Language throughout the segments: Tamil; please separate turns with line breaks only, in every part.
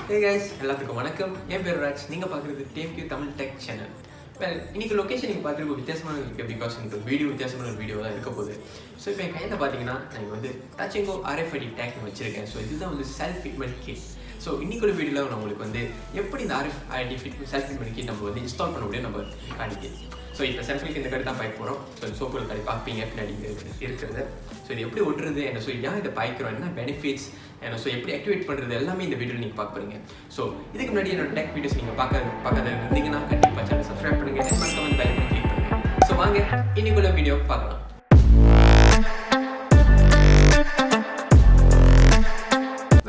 Hey guys, எல்லாத்துக்கும் வணக்கம். என் பேர் ராஜ். நீங்கள் பார்க்குறது TNG தமிழ் டெக் சேனல். இன்னைக்கு லொக்கேஷன் நீங்கள் பார்க்குறது வித்தியாசமான இருக்குது. பிகாஸ் எனக்கு வீடியோ வித்தியாசமான ஒரு வீடியோ தான் இருக்க போகுது. ஸோ இப்போ என் கையில் பார்த்தீங்கன்னா நான் வந்து TNG RFID டேக் வச்சுருக்கேன். ஸோ இதுதான் வந்து செல்ஃப் ஃபிட்மெண்ட் கிட். ஸோ இன்னைக்குள்ள வீடியோவில் நான் உங்களுக்கு வந்து எப்படி இந்த RFID செல்ஃப் ஃபிட்மெண்ட் கிட் நம்ம வந்து இன்ஸ்டால் பண்ண முடியும் நம்ம காணிக்கு. ஸோ இப்போ செல்ஃபிக்கு இந்த கடை தான் பாய்க்க போகிறோம். ஸோ சோப்பு கடை பார்ப்பீங்க பின்னாடி இருக்கிறது. ஸோ இது எப்படி ஒட்டுறது என்ன, ஸோ ஏன் இதை பாய்க்கிறோம், என்ன பெனிஃபிட்ஸ் என்ன, ஸோ எப்படி ஆக்டிவேட் பண்ணுறது எல்லாமே இந்த வீடியோவில் நீங்கள் பார்க்க போகிறீங்க. ஸோ இதுக்கு முன்னாடி என்னோட டெக் வீடியோஸ் நீங்கள் பார்க்காத இருந்தீங்கன்னா கண்டிப்பாக சேனல் சப்ஸ்கிரைப் பண்ணுங்கள், அண்ட் மறக்காம வந்து பெல் பட்டன் கிளிக் பண்ணுங்கள். ஸோ வாங்க இன்னைக்குள்ள வீடியோ பார்க்கலாம்.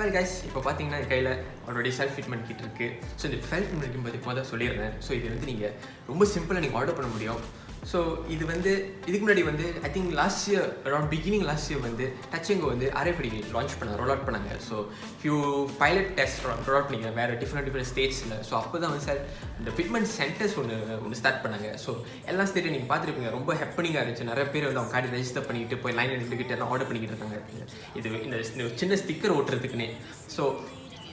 வெல் கைஸ், இப்போ பார்த்தீங்கன்னா என் கையில் ஆல்ரெடி செல்ஃப் ஃபிட்மெண்ட் கிட் இருக்குது. ஸோ இந்த செல்ஃப் ஃபிட்மெண்ட் கிட் பற்றி முதல்ல சொல்லிடுறேன். ஸோ இது வந்து நீங்கள் ரொம்ப சிம்பிளாக நீங்கள் ஆர்டர் பண்ண முடியும். ஸோ இது வந்து இதுக்கு முன்னாடி வந்து I think last year around beginning last year வந்து TNG வந்து RFID லான்ச் ரோல் அவுட் பண்ணாங்க. So few pilot test roll out பண்ணிங்க வேறு டிஃப்ரெண்ட் ஸ்டேட்ஸில். ஸோ அப்போ தான் வந்து சார் இந்த ஃபிட்மெண்ட் சென்டர்ஸ் ஒன்று ஸ்டார்ட் பண்ணாங்க. ஸோ எல்லா ஸ்டேட்டையும் நீங்கள் பார்த்துருப்பீங்க, ரொம்ப ஹெப்பனிங்காக இருந்துச்சு. நிறைய பேர் வந்து அவங்க கார்டு ரெஜிஸ்டர் பண்ணிட்டு போய் லைன் எடுத்துக்கிட்டு எல்லாம் ஆர்டர் பண்ணிக்கிட்டு இருக்காங்க. இது இந்த சின்ன ஸ்டிக்கர் ஓட்டுறதுக்குன்னே. ஸோ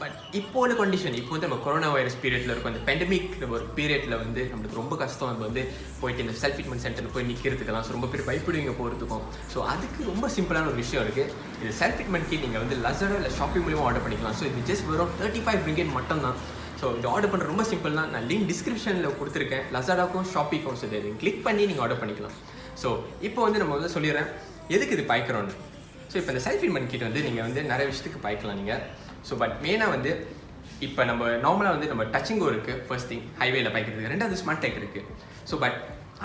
பட் இப்போ உள்ள கண்டிஷன், இப்போ வந்து நம்ம கொரோனா வைரஸ் பீரியடில் இருக்கும், அந்த பெண்டமிக் ஒரு பீரியடில் வந்து நம்மளுக்கு ரொம்ப கஷ்டம். நம்ம வந்து போயிட்டு இந்த செல்ஃப் ட்ரீட்மெண்ட் சென்டரில் போய் நிற்கிறதுக்கெல்லாம் ஸோ ரொம்ப பேர் பயப்படுவீங்க போகிறதுக்கும். ஸோ அதுக்கு ரொம்ப சிம்பிளான ஒரு விஷயம் இருக்குது. இது செல்ஃப் ட்ரீட்மெண்ட் கிட் நீங்கள் வந்து Lazada இல்லை Shopee மூலியமாக ஆர்டர் பண்ணிக்கலாம். ஸோ இது ஜஸ்ட் வெறும் 35 ringgit மட்டும் தான். ஸோ இது ஆர்டர் பண்ணுற ரொம்ப சிம்பிள் தான். நான் லிங்க் டிஸ்கிரிப்ஷனில் கொடுத்துருக்கேன், Lazadaக்கும் Shopeeக்கும். ஸோ இதை கிளிக் பண்ணி நீங்கள் ஆர்டர் பண்ணிக்கலாம். ஸோ இப்போ வந்து நம்ம வந்து சொல்லிடுறேன் எதுக்கு இது பாய்க்கிறோன்னு. ஸோ இப்போ இந்த செல்ஃப் ட்ரீட்மெண்ட் கிட் வந்து நீங்கள் வந்து நிறைய விஷயத்துக்கு பாய்க்கலாம் நீங்கள். ஸோ பட் மெயினாக வந்து இப்போ நம்ம நார்மலாக வந்து நம்ம TNG இருக்குது ஃபர்ஸ்ட் திங் ஹைவேல பாய்க்கிறதுக்கு, ரெண்டாவது ஸ்மார்ட் டெக் இருக்குது. ஸோ பட்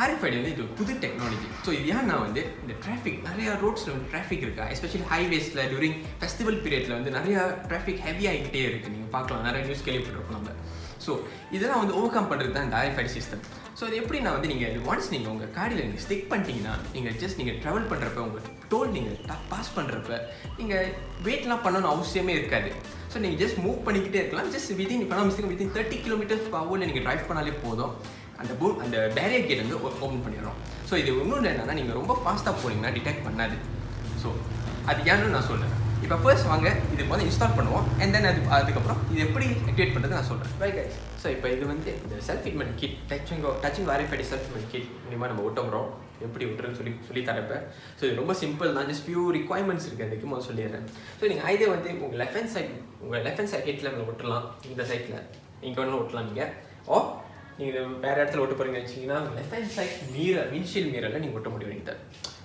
RFID வந்து இது புது டெக்னாலஜி. ஸோ இது ஏன்னா வந்து இந்த டிராஃபிக் நிறையா ரோட்ஸில் வந்து டிராஃபிக் இருக்கா, எஸ்பெஷலி ஹைவேஸில் டியூரிங் ஃபெஸ்டிவல் பீரியடில் வந்து நிறையா டிராஃபிக் ஹெவி ஆகிக்கிட்டே இருக்குது. நீங்கள் பார்க்கலாம், நிறைய நியூஸ் கேள்விப்பட்டிருக்கோம் நம்ம. ஸோ இதெல்லாம் வந்து ஓவர் கம் பண்ணுறது தான் இந்த RFID சிஸ்டம். ஸோ இது எப்படி நான் வந்து நீங்கள் ஒன்ஸ் நீங்கள் உங்கள் கார்டில் நீங்கள் ஸ்டிக் பண்ணிட்டீங்கன்னா நீங்கள் ட்ராவல் பண்ணுறப்ப உங்கள் டோல் நீங்கள் பாஸ் பண்ணுறப்ப நீங்கள் வெயிட்லாம் பண்ணணும்னு அவசியமே இருக்காது. ஸோ நீங்கள் ஜஸ்ட் மூவ் பண்ணிக்கிட்டே இருக்கலாம். ஜஸ்ட் வித்தின் 30 km/h நீங்கள் ட்ரைவ் பண்ணாலே போதும். அந்த பேரியர் கேட் வந்து ஓப்பன் பண்ணிடுறோம். ஸோ இது இன்னொன்று என்னென்னா நீங்கள் ரொம்ப ஃபாஸ்ட்டாக போனீங்கன்னா டிடெக்ட் பண்ணாது. ஸோ அது ஏன்னு நான் சொல்கிறேன். இப்போ ஃபர்ஸ்ட் வாங்க இது வந்து இன்ஸ்டால் பண்ணுவோம், அண்ட் தென் அதுக்கப்புறம் இது எப்படி ஆக்டிவேட் பண்ணுறது நான் சொல்கிறேன். ரைட் கைஸ், ஸோ இப்போ இது வந்து இந்த self fitment kit TNG RFID self fitment kit மூலிமா நம்ம ஓட்டுறோம். எப்படி விட்டுருன்னு சொல்லி தரப்ப. ஸோ இது ரொம்ப சிம்பிள் தான். ஜஸ்ட் ஃபியூ ரிக்வயர்மெண்ட்ஸ் இருக்குது, அதுக்கு முதல்ல சொல்லிடுறேன். ஸோ நீங்கள் ஐடியா வந்து உங்கள் லெஃப்ட் ஹேண்ட் சைட் ஹெட்டில் நம்ம ஒட்டலாம். இந்த சைட்டில் நீங்கள் வேணாலும் ஒட்டலாம். நீங்கள் நீங்கள் வேறு இடத்துல ஒட்ட போகிறீங்கன்னு வச்சிங்கன்னா லெஃப்ட் ஹேண்ட் சைட் விண்ட்ஷீல்ட் மிரரில் நீங்கள் ஒட்ட முடியும் நீங்கள்.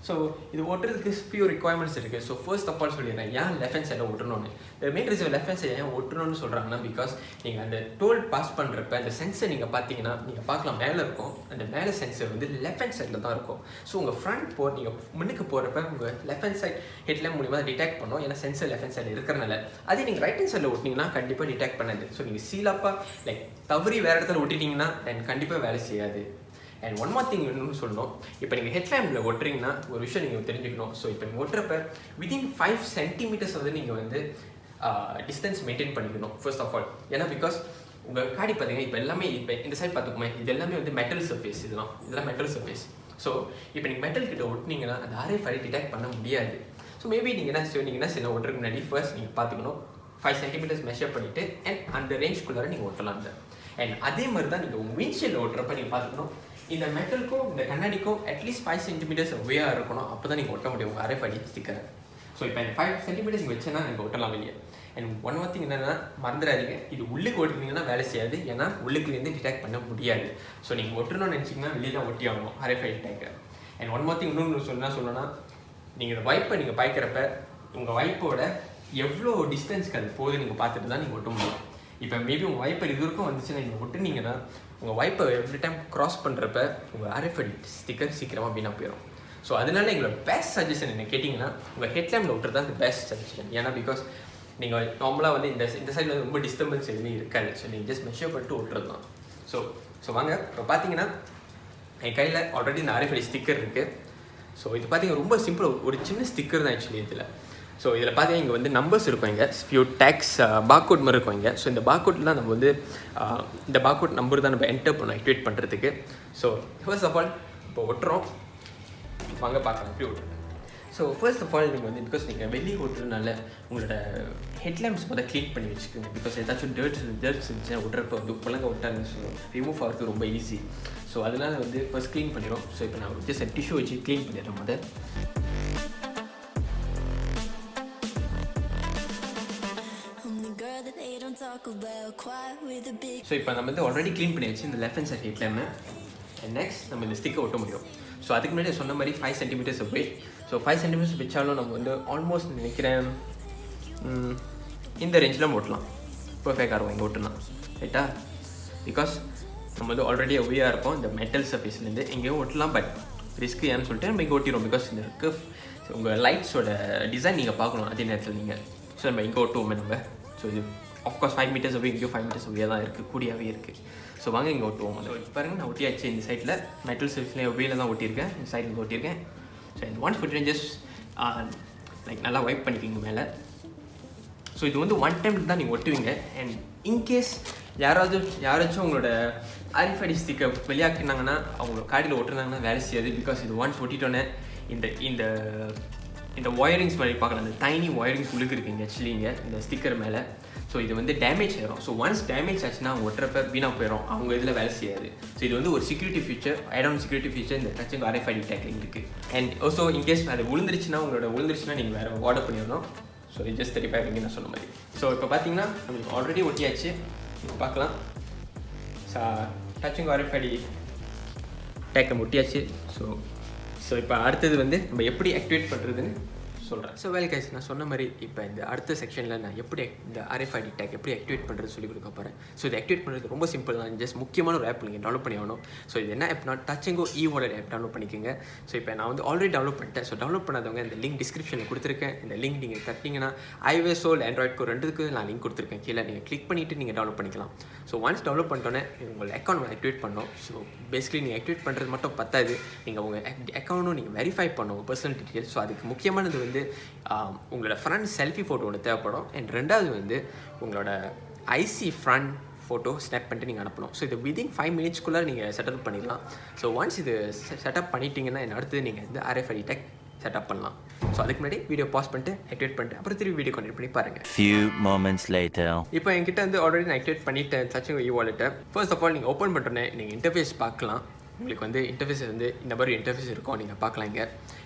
ஸோ இது ஒட்டுறதுக்கு ஃபியூ ரிக்வயர்மெண்ட்ஸ் இருக்குது. ஸோ ஃபர்ஸ்ட் ஆஃப் ஆல் சொல்லிடுறேன் ஏன் லெஃப்ட் ஹேண்ட் சைடில் ஒட்டணும்னு. Main reason left hand side ஏன் ஒட்டணும்னு சொல்கிறாங்கன்னா, பிகாஸ் நீங்கள் அந்த டோல் பாஸ் பண்ணுறப்ப அந்த சென்சர் நீங்கள் பார்த்தீங்கன்னா நீங்கள் பார்க்கலாம் மேலே இருக்கும். அந்த மேலே சென்சர் வந்து லெஃப்ட் ஹேண்ட் சைடில் தான் இருக்கும். ஸோ உங்கள் ஃப்ரண்ட் நீங்கள் முன்னுக்கு போகிறப்ப உங்கள் லெஃப்ட் ஹேண்ட் சைட் ஹெட்ல மூலிமா டிடெக்ட் பண்ணோம், ஏன்னா சென்சர் லெஃப்ட் ஹேண்ட் சைடில் இருக்கிறனால. அதே நீங்கள் ரைட் ஹேண்ட் சைடில் ஒட்டிங்கன்னா கண்டிப்பாக டிடெக்ட் பண்ணாது. ஸோ நீங்கள் சீலாப்பாக லைக் தவறி வேறு இடத்துல ஒட்டிட்டீங்கன்னா கண்டிப்பாக வேலை செய்யாது. அண்ட் ஒன் மோர் திங் இன்னொன்று சொல்லணும். இப்போ நீங்கள் ஹெட்லாம்பில் ஒட்டுறீங்கன்னா ஒரு விஷயம் நீங்கள் தெரிஞ்சுக்கணும். ஸோ இப்போ நீங்கள் ஒட்டுறப்ப வித்தின் 5 centimeters வந்து நீங்கள் வந்து டிஸ்டன்ஸ் மெயின்டைன் பண்ணிக்கணும் ஃபர்ஸ்ட் ஆஃப் ஆல். ஏன்னா பிகாஸ் உங்கள் காடி பார்த்தீங்கன்னா இப்போ எல்லாமே இப்போ இந்த சைட் பார்த்துக்குமே இது எல்லாமே வந்து மெட்டல் சர்ஃபேஸ். இதெல்லாம் மெட்டல் சர்ஃபேஸ். ஸோ இப்போ நீங்கள் மெட்டல் கிட்ட ஒட்டினீங்கன்னா அந்த RFID டிடெக்ட் பண்ண முடியாது. ஸோ மேபி நீங்கள் என்ன செய்யணும் ஒட்டுறதுக்கு முன்னாடி ஃபர்ஸ்ட் நீங்கள் பார்த்துக்கணும் 5 centimeters மெஷர் பண்ணிவிட்டு அண்ட் அந்த ரேஞ்ச்குள்ளார நீங்கள் ஒட்டலாம். அண்ட் அதே மாதிரி தான் நீங்கள் உங்கள் விண்ட்ஷீல்டில் ஒட்டுறப்ப நீங்கள் பார்த்துக்கணும் இந்த மெட்டலுக்கும் இந்த கண்ணாடிக்கும் அட்லீஸ்ட் 5 centimeters வேயாக இருக்கணும். அப்போ தான் நீங்கள் ஒட்ட முடியும் உங்கள் RFID ஸ்டிக்கரை. ஸோ இப்போ 5 centimeters நீங்கள் வச்சுன்னா நீங்கள் ஒட்டலாம் வெளியே. அண்ட் ஒன் மோர் திங் என்னென்னா மறந்துடாதீங்க, இது உள்ளுக்கு ஒட்டினீங்கன்னா வேலை செய்யாது, ஏன்னா உள்ளுக்குலேருந்து டிடெக்ட் பண்ண முடியாது. ஸோ நீங்கள் ஒட்டணும்னு நினச்சிங்கன்னா வெளியே தான் ஒட்டி ஆகணும் RFID டேக்கை. அண்ட் ஒன் மோர் திங் இன்னொன்று சொல்லணும்னா நீங்கள் இந்த வைப்பை நீங்கள் பாய்க்கிறப்ப உங்கள் வைப்போட எவ்வளோ டிஸ்டன்ஸ்க்கு அது போகுது நீங்கள் பார்த்துட்டு தான் நீங்கள் ஒட்ட முடியும். இப்போ மேபி உங்கள் வைப்பர் இது வரைக்கும் வந்துச்சுன்னா நீங்கள் ஒட்டுனீங்கன்னா உங்கள் வைப்பை எவ்ரி டைம் க்ராஸ் பண்ணுறப்ப உங்கள் RFID ஸ்டிக்கர் சீக்கிரமாக வீணாக போயிடும். ஸோ அதனால எங்களோட பெஸ்ட் சஜஷன் என்ன கேட்டிங்கன்னா உங்கள் ஹெட்லாம்பில் ஒட்டுறது தான் பெஸ்ட் சஜஷன். ஏன்னா பிகாஸ் நீங்கள் நார்மலாக வந்து இந்த சைடில் வந்து ரொம்ப டிஸ்டர்பன்ஸ் எதுவுமே இருக்காது. ஸோ நீங்கள் ஜஸ்ட் மெஷர் பண்ணிட்டு ஒட்டுறது தான். ஸோ வாங்க இப்போ பார்த்தீங்கன்னா என் கையில் ஆல்ரெடி இந்த RFID ஸ்டிக்கர் இருக்குது. ஸோ இது பார்த்தீங்கன்னா ரொம்ப சிம்பிள், ஒரு சின்ன ஸ்டிக்கர் தான் ஆக்சுவலி இதில். ஸோ இதில் பார்த்தீங்கன்னா இங்கே வந்து நம்பர்ஸ் இருக்கும், இங்கே ஃபியூ டேக்ஸ் பார்கோட் மாதிரி இருக்கும் இங்கே. ஸோ இந்த பார்கோட்டில் தான் நம்ம வந்து இந்த பார்கோட் நம்பர் தான் நம்ம என்டர் பண்ணோம் ஆக்டிவேட் பண்ணுறதுக்கு. ஸோ ஃபர்ஸ்ட் ஆஃப் ஆல் இப்போ ஒட்டுறோம், வாங்க பார்க்கலாம் எப்படி ஒட்டுறோம். ஸோ ஃபர்ஸ்ட் ஆஃப் ஆல் நீங்கள் வந்து பிகாஸ் நீங்கள் வெளியே ஓட்டுறதுனால உங்களோட ஹெட்லாம்ப்ஸ் முதல் க்ளீன் பண்ணி வச்சுக்கோங்க. பிகாஸ் ஏதாச்சும் டர்ட்ஸ் இருந்துச்சுன்னா விட்றப்ப வந்து புழங்க விட்டாங்கன்னு சொல்லுவோம், ரிமூவ் ஆகிறது ரொம்ப ஈஸி. ஸோ அதனால் வந்து ஃபர்ஸ்ட் க்ளீன் பண்ணிடும். ஸோ இப்போ நான் ஜஸ்ட் டிஷ்யூ வச்சு க்ளீன் பண்ணிடுறேன் முதல். ஸோ இப்போ நம்ம வந்து ஆல்ரெடி க்ளீன் பண்ணியாச்சு இந்த left hand side headlamp. And next நம்ம இந்த ஸ்டிக்கை ஒட்ட முடியும். ஸோ அதுக்கு முன்னாடி சொன்ன மாதிரி 5 சென்டிமீட்டர்ஸ் வெயிட். ஸோ 5 சென்டிமீட்டர்ஸ் வச்சாலும் நம்ம வந்து ஆல்மோஸ்ட் நினைக்கிறேன் இந்த ரேஞ்சில் ஓட்டலாம். பர்ஃபெக்டாக இருக்கும் இங்கே ஓட்டலாம், ரைட்டா? பிகாஸ் நம்ம வந்து ஆல்ரெடி அவேயாக இருப்போம் இந்த மெட்டல் சர்ஃபேஸ்லேருந்து. எங்கேயும் ஓட்டலாம், பட் ரிஸ்க் ஏன்னு சொல்லிட்டு நம்ம இங்கே ஓட்டிடுவோம். பிகாஸ் இந்த கர்வ் உங்கள் லைட்ஸோட டிசைன் நீங்கள் பார்க்கணும் அதே நேரத்தில் நீங்கள். ஸோ நம்ம இங்கே ஓட்டுவோமே நம்ம. ஸோ இது ஆஃப்கோர்ஸ் 5 மீட்டர்ஸ் அவே, இங்கேயும் 5 மீட்டர்ஸ் அவே தான் இருக்குது, கூடியாகவே இருக்குது. ஸோ வாங்க இங்கே ஓட்டுவோம். ஸோ பாருங்கள் நான் ஒட்டியாச்சு இந்த சைட்டில் மெட்டல் சர்ஃபேஸ்லேயே அவேல தான் ஓட்டியிருக்கேன், இந்த சைடில் ஓட்டியிருக்கேன். ஸோ இந்த ஒன்ஸ் போட்டு ஜஸ்ட் லைக் நல்லா வைப் பண்ணிக்கிங்க மேலே. ஸோ இது வந்து 1 டைம் தான் நீங்கள் ஒட்டுவீங்க. அண்ட் இன்கேஸ் யாராச்சும் உங்களோட RFID ஸ்டிக்கை வெளியாக்கினாங்கன்னா அவங்களோட காடியில் ஒட்டுறாங்கன்னா வேலை செய்யாது. பிகாஸ் இது ஒன்ஸ் ஒட்டிட்டோன்னே இந்த இந்த ஒயரிங்ஸ் மாதிரி பார்க்கலாம், இந்த டைனி ஒயரிங்ஸ் உள்ளுக்கு இருக்குங்க ஆக்சுவலி இங்கே இந்த ஸ்டிக்கர் மேலே. ஸோ இது வந்து டேமேஜ் ஆகிடும். ஸோ ஒன்ஸ் டேமேஜ் ஆச்சுன்னா அவங்க ஒட்டுறப்ப வீணாக போயிடும், அவங்க இதில் வேலை செய்யாது. ஸோ இது வந்து ஒரு security feature, add-on security feature இந்த டச்சிங் RFID டேக்லிங் இருக்குது. அண்ட் ஆல்சோ இன்கேஸ் அது விழுந்துருச்சுன்னா நீங்கள் வேறு ஆர்டர் பண்ணிடணும். ஸோ இது ஜஸ்ட் 35 நான் சொன்ன மாதிரி. ஸோ இப்போ பார்த்தீங்கன்னா நம்மளுக்கு ஆல்ரெடி ஒட்டியாச்சு, பார்க்கலாம். டச்சிங் RFID டேக் நம்ம ஒட்டியாச்சு. ஸோ இப்போ அடுத்தது வந்து நம்ம எப்படி ஆக்டிவேட் பண்ணுறதுன்னு சொல்கிறேன். ஸோ கைஸ் நான் சொன்ன மாதிரி இப்போ இந்த அடுத்த செக்ஷனில் நான் எப்படி இந்த RFID டேக் எப்படி ஆக்டிவேட் பண்ணுறது சொல்லி கொடுக்க போகிறேன். ஸோ இது ஆக்டிவேட் பண்ணுறது ரொம்ப சிம்பிள் தான். ஜஸ்ட் முக்கியமான ஒரு ஆப் நீங்கள் டவுன்லோட் பண்ணி ஆகணும். ஸோ இது என்ன Apna TNG eWallet app download பண்ணிக்கோங்க. ஸோ இப்போ நான் வந்து ஆல்ரெடி டவுன்லோட் பண்ணிட்டேன். ஸோ டவுன்லோட் பண்ணாதவங்க இந்த லிங்க் டிஸ்கிரிப்ஷனில் கொடுத்துருக்கேன். இந்த லிங்க் நீங்கள் தட்டிங்கன்னா iOS Android ரெண்டுக்கு நான் லிங்க் கொடுத்துருக்கேன் கீழே. நீங்கள் கிளிக் பண்ணிவிட்டு நீங்கள் டவுன்லோட் பண்ணிக்கலாம். ஸோ ஒன்ஸ் டவுன்லோட் பண்ணிட்டோன்னே உங்கள் அக்கௌண்ட் ஆக்டிவேட் பண்ணணும். ஸோ பேசிக்கலி நீங்கள் ஆக்டிவேட் பண்ணுறது மட்டும் பத்தாது, நீங்கள் உங்கள் அக்கௌண்ட்டும் நீங்கள் வெரிஃபை பண்ணணும் பர்சனல் டீட்டெயில்ஸ். ஸோ அதுக்கு முக்கியமானது வந்து உங்களோட ஃப்ரண்ட் செல்ஃபி ஃபோட்டோ ஒன்று தேவைப்படும். அண்ட் ரெண்டாவது வந்து உங்களோட ஐசி ஃப்ரண்ட் ஃபோட்டோ ஸ்னாப் பண்ணிட்டு நீங்கள் அனுப்பணும். ஸோ இது விதின் 5 மினிட்ஸ்க்குள்ளே நீங்கள் செட்டப் பண்ணிடலாம். ஸோ ஒன்ஸ் இது செட்டப் பண்ணிட்டீங்கன்னா அடுத்து நீங்கள் வந்து RFID டேக் செட்டப் பண்ணலாம். ஸோ அதுக்கு முன்னாடி வீடியோ பாஸ் பண்ணிட்டு ஆக்டிவேட் பண்ணிட்டு அப்புறம் திரும்பி வீடியோ கண்டினியூ பண்ணி பாருங்கள்.
Few moments later.
இப்போ என்கிட்ட வந்து ஆல்ரெடி நான் ஆக்டிவேட் பண்ணிட்டேன் TNG eWallet. First of all நீங்கள் ஓப்பன் பண்ணுறோன்னே நீங்கள் இன்டர்ஃபேஸ் பார்க்கலாம். உங்களுக்கு வந்து இன்டர்ஃபேஸ் வந்து இந்த மாதிரி இன்டர்ஃபேஸ் இருக்கும், நீங்கள் பார்க்கலாம் இங்கே.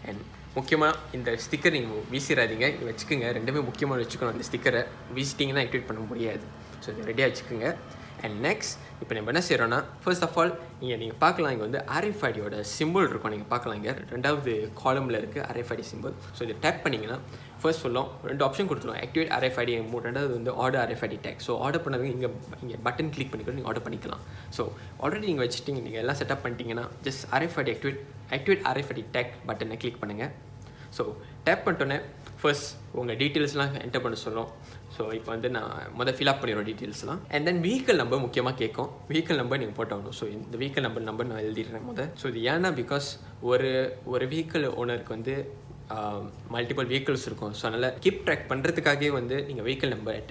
அண்ட் முக்கியமாக இந்த ஸ்டிக்கர் நீங்கள் வீசிடாதீங்க, இங்கே வச்சுக்கோங்க. ரெண்டுமே முக்கியமாக வச்சுக்கணும். அந்த ஸ்டிக்கரை வீசிட்டிங்கன்னா ஆக்டிவேட் பண்ண முடியாது. ஸோ இதை ரெடியாக வச்சுக்கோங்க. அண்ட் நெக்ஸ்ட் இப்போ நம்ம என்ன செய்கிறோன்னா ஃபர்ஸ்ட் ஆஃப் ஆல் நீங்கள் பார்க்கலாம் இங்கே வந்து RFIDயோட சிம்பிள் இருக்கும், நீங்கள் பார்க்கலாம். இங்கே ரெண்டாவது காலமில் இருக்குது RFID சிம்பிள். ஸோ இதை டேப் பண்ணிங்கன்னா ஃபர்ஸ்ட் சொல்லும் 2 ஆப்ஷன் கொடுத்துருவோம், ஆக்டிவேட் RFID, ரெண்டாவது வந்து order RFID take. So order பண்ணது இங்கே பட்டன் கிளிக் பண்ணிக்கிட்டு நீங்கள் ஆர்டர் பண்ணிக்கலாம். ஸோ ஆல்ரெடி நீங்கள் வச்சுட்டிங்க, நீங்கள் எல்லாம் செட்டப் பண்ணிட்டீங்கன்னா just RFID activate RFID take பட்டனை கிளிக் பண்ணுங்கள். ஸோ டேப் பண்ணிட்டோன்னே ஃபர்ஸ்ட் உங்கள் டீட்டெயில்ஸ்லாம் என்டர் பண்ண சொல்லும். ஸோ இப்போ வந்து நான் ஃபில்அப் பண்ணிடுறோம் டீட்டெயில்ஸ்லாம். அண்ட் தென் வெஹிக்கல் நம்பர் முக்கியமாக கேட்கும். வெஹிக்கல் நம்பர் நீங்கள் போட்டாகணும். ஸோ இந்த வெஹிக்கல் நம்பர் நான் எழுதிடுறேன் ஸோ இது ஏன்னா பிகாஸ் ஒரு வெஹிக்கல் ஓனருக்கு வந்து மல்டிபிள் வெஹிக்கிள்ஸ் இருக்கும். ஸோ அதனால் கீப் ட்ராக் பண்ணுறதுக்காகவே வந்து நீங்கள் வெஹிக்கல் நம்பர்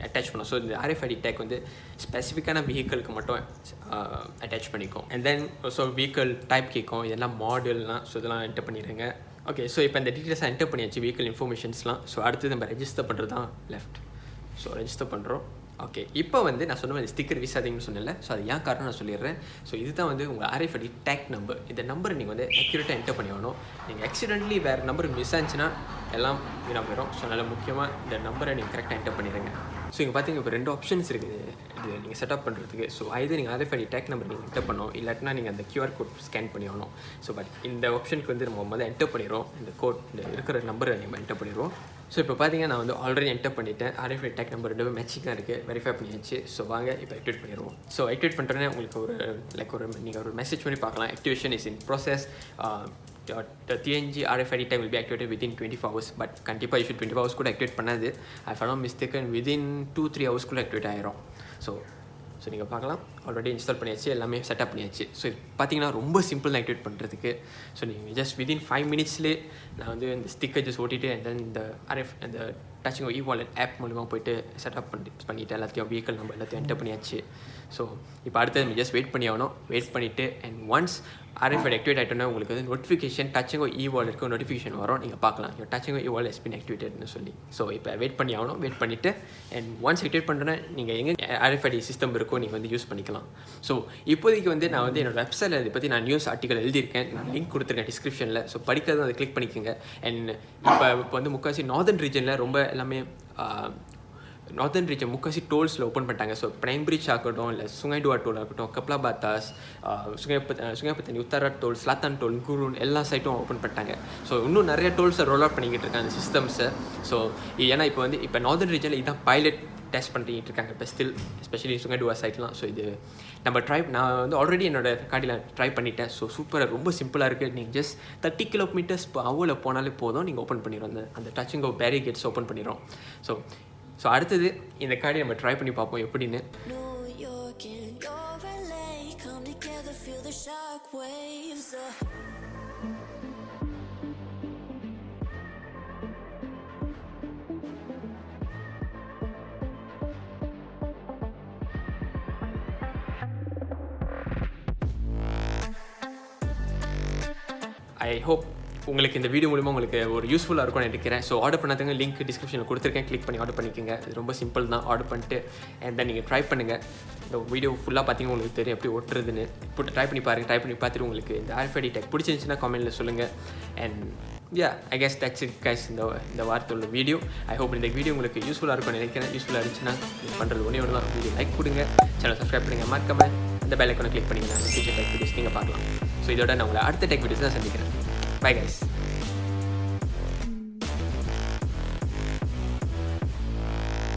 அட்டாச் பண்ணோம். ஸோ இந்த RFID டேக் வந்து ஸ்பெசிஃபிக்கான வெஹிக்கிளுக்கு மட்டும் அட்டாச் பண்ணிக்கும். And then so vehicle type கேட்கும், இதெல்லாம் மாடல்லாம். ஸோ இதெல்லாம் என்டர் பண்ணிடுங்க. ஓகே, ஸோ இப்போ இந்த டீட்டெயில்ஸ் என்டர் பண்ணியாச்சு, வெஹிக்கிள் இன்ஃபர்மேஷன்ஸ்லாம். ஸோ அடுத்து நம்ம ரெஜிஸ்டர் பண்ணுறது தான் லெஃப்ட். ஸோ ரெஜிஸ்டர் பண்ணுறோம். ஓகே, இப்போ வந்து நான் சொன்ன மாதிரி ஸ்டிக்கர் வீசாதீங்கன்னு சொன்னேன்ல. ஸோ அது ஏன் காரணம் நான் சொல்லிடுறேன். ஸோ இதுதான் வந்து உங்கள் RFID டேக் நம்பர். இந்த நம்பரை நீங்கள் வந்து அக்யூரேட்டாக என்டர் பண்ணி ஆகணும். நீங்கள் ஆக்சிடென்ட்லி வேறு நம்பர் மிஸ் ஆச்சுன்னா எல்லாம் வீணாக போயிடும். ஸோ அதனால் முக்கியமாக இந்த நம்பரை நீங்கள் கரெக்டாக என்டர் பண்ணிடுங்க. ஸோ இங்கே பார்த்தீங்க இப்போ 2 ஆப்ஷன்ஸ் இருக்குது இது நீங்கள் செட்டப் பண்ணுறதுக்கு. ஸோ இது நீங்கள் RFID டேக் நம்பர் நீங்கள் என்டர் பண்ணணும், இல்லாட்டினா நீங்கள் அந்த QR கோட் ஸ்கேன் பண்ணி ஆகணும். ஸோ பட் இந்த ஆப்ஷனுக்கு வந்து நம்ம முதல்ல என்டர் பண்ணிடுறோம். இந்த கோட் இந்த இருக்கிற நம்பரை நம்ம என்டர் பண்ணிடுவோம். ஸோ இப்போ பார்த்தீங்கன்னா நான் வந்து ஆல்ரெடி என்டர் பண்ணிட்டேன். RFID டேக் நம்பர் 2 மேட்சிங்காக இருக்குது, வெரிஃபை பண்ணியாச்சு. ஸோ வாங்க இப்போ ஆக்டிவேட் பண்ணிடுவோம். ஸோ ஆக்டிவேட் பண்ணுறேன்னே உங்களுக்கு நீங்கள் ஒரு மெசேஜ் பண்ணி பார்க்கலாம், activation is in process. The TNG RFID tag will be activated within 24 hours. But கண்டிப்பாக யூ 24 hours கூட ஆக்டிவேட் பண்ணாது. I not mistaken within 2-3 hours கூட ஆக்டிவேட் ஆகிரும். ஸோ நீங்கள் பார்க்கலாம் ஆல்ரெடி இன்ஸ்டால் பண்ணியாச்சு, எல்லாமே செட்டப் பண்ணியாச்சு. ஸோ இது பார்த்தீங்கன்னா ரொம்ப சிம்பிள் தான் ஆக்டிவேட் பண்ணுறதுக்கு. ஸோ நீங்கள் ஜஸ்ட் விதின் 5 மினிட்ஸ்லேயே நான் வந்து இந்த ஸ்டிக்கர் ஜஸ்ட் ஓட்டிட்டு அண்ட் தென் இந்த டச்சிங் eWallet ஆப் மூலமாக போய்ட்டு செட்டப் பண்ணிவிட்டு எல்லாத்தையும் வெஹிக்கல் நம்பர் எல்லாத்தையும் என்டர் பண்ணியாச்சு. ஸோ இப்போ அடுத்தது நம்ம ஜஸ்ட் வெயிட் பண்ணி ஆகணும். வெயிட் பண்ணிவிட்டு அண்ட் ஒன்ஸ் RFID ஆக்டிவேட் ஆகிட்டோன்னா உங்களுக்கு வந்து நோட்டிஃபிகேஷன் டச்சிங் eWalletக்கு நோட்டிஃபிகேஷன் வரும். நீங்கள் பார்க்கலாம் touching eWallet has been activated சொல்லி. ஸோ இப்போ வெயிட் பண்ணி ஆகணும். வெயிட் பண்ணிவிட்டு அண்ட் ஒன்ஸ் ஆக்டிவேட் பண்ணுறேன்னா நீங்கள் எங்கே RFID சிஸ்டம் இருக்கோ நீங்கள் வந்து யூஸ் பண்ணிக்கலாம். ஸோ இப்போதைக்கு வந்து நான் வந்து என்னோட வெப்சைட்டில் இதை பற்றி நான் நியூஸ் ஆர்டிக்கல் எழுதியிருக்கேன். நான் லிங்க் கொடுத்துருக்கேன் டிஸ்கிரிப்ஷனில். ஸோ படிக்கிறதும் அதை கிளிக் பண்ணிக்கோங்க. அண்ட் இப்போ வந்து முக்கால்வாசி நார்தர்ன் ரீஜனில் ரொம்ப எல்லாமே நார்தர்ன் ரீஜன் முக்கால்வாசி டோல்ஸில் ஓப்பன் பண்ணிட்டாங்க. ஸோ பிரைம் பிரிட்ஜ் ஆகட்டும், இல்லை சுங்கைடுவா டோல் ஆகட்டும், கப்லா பாத்தாஸ், சுங்கைப்பத்தனி, உத்தரா டோல், ஸ்லாத்தான் டோல், குரூன் எல்லா சைட்டும் ஓப்பன் பண்ணிட்டாங்க. ஸோ இன்னும் நிறைய டோல்ஸை ரோல் அவுட் பண்ணிக்கிட்டு இருக்காங்க அந்த சிஸ்டம்ஸை. ஸோ ஏன்னா இப்போ நார்தர்ன் ரீஜனில் இதுதான் பைலட் டெஸ்ட் பண்ணிட்டு இருக்காங்க இப்போ ஸ்டில், எஸ்பெஷலி சுங்கைடுவா சைட்லாம். ஸோ இது நம்ம நான் வந்து ஆல்ரெடி என்னோடய காடியில் ட்ரை பண்ணிட்டேன். ஸோ சூப்பராக ரொம்ப சிம்பிளாக இருக்குது. நீங்கள் ஜஸ்ட் 30 km/h போனாலே போதும், நீங்கள் ஓப்பன் பண்ணிடும். அந்த டச்சிங் பேரிகேட்ஸ் ஓப்பன் பண்ணிடும். ஸோ அடுத்தது இந்த கார்டை நம்ம ட்ரை பண்ணி பார்ப்போம் எப்படின்னு. ஐ ஹோப் உங்களுக்கு இந்த வீடியோ மூலமாக உங்களுக்கு ஒரு யூஸ்ஃபுல்லாக இருக்கும்னு நினைக்கிறேன். ஸோ ஆர்டர் பண்ணாதவங்க லிங்க் டிஸ்கிரிப்ஷனில் கொடுத்துருக்கேன். கிளிக் பண்ணி ஆர்டர் பண்ணிக்கோங்க. இது ரொம்ப சிம்பிள் தான். ஆர்டர் பண்ணிட்டு அண்ட் தென் நீங்கள் ட்ரை பண்ணுங்கள். இந்த வீடியோ ஃபுல்லாக பார்த்தீங்கன்னா உங்களுக்கு தெரியும் எப்படி ஒட்டுறதுன்னு. போட்டு ட்ரை பண்ணி பாருங்கள். ட்ரை பண்ணி பார்த்துட்டு உங்களுக்கு இந்த RFID டேக் பிடிச்சிருந்துச்சுன்னா கமெண்ட்டில் சொல்லுங்கள். And I guess that's it guys இந்த வாரத்தோட வீடியோ. ஐ ஹோப் இந்த வீடியோ உங்களுக்கு யூஸ்ஃபுல்லாக இருக்கும்னு நினைக்கிறேன். யூஸ்ஃபுல்லாக இருந்துச்சுன்னா நீங்கள் பண்ணுறது ஒன்று தான். வீடியோ லைக் கொடுங்க, சேனல் சப்ஸ்கிரைப் பண்ணுங்கள், மறக்காமல் அந்த பெல் ஐக்கானை கிளிக் பண்ணிங்கன்னா ஃபியூச்சர் டெக் வீடியோஸ் நீங்கள் பார்க்கலாம். ஸோ இதோட நான் உங்களை அடுத்த டெக் வீடியோஸ் தான் சந்திக்கிறேன். Bye guys.